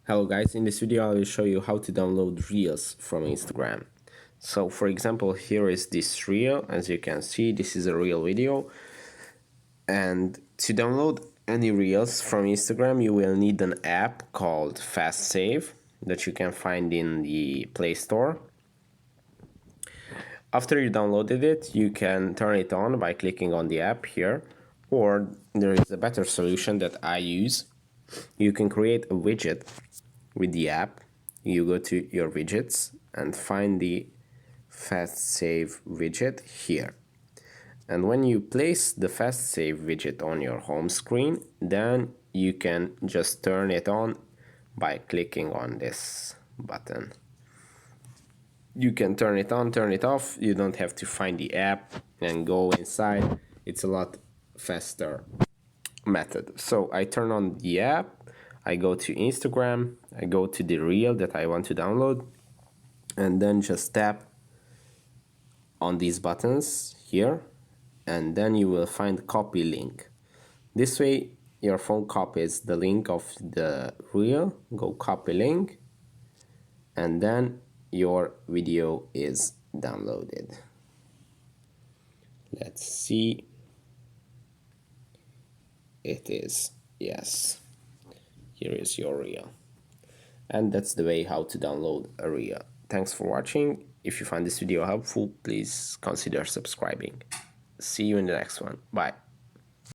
Hello guys, in this video I will show you how to download Reels from Instagram. So for example, here is this Reel. As you can see, this is a Reel video. And to download any Reels from Instagram, you will need an app called Fast Save that you can find in the Play Store. After you downloaded it, you can turn it on by clicking on the app here, or there is a better solution that I use. You can create a widget with the app. You go to your widgets and find the Fast Save widget here. And when you place the Fast Save widget on your home screen, then you can just turn it on by clicking on this button. You can turn it on, turn it off. You don't have to find the app and go inside. It's a lot faster method. So I turn on the app, I go to Instagram, I go to the reel that I want to download, and then just tap on these buttons here, and then you will find copy link. This way your phone copies the link of the reel, go copy link, and then your video is downloaded. Let's see. It is, yes. Here is your reel. And that's the way how to download a reel. Thanks for watching. If you find this video helpful, please consider subscribing. See you in the next one. Bye.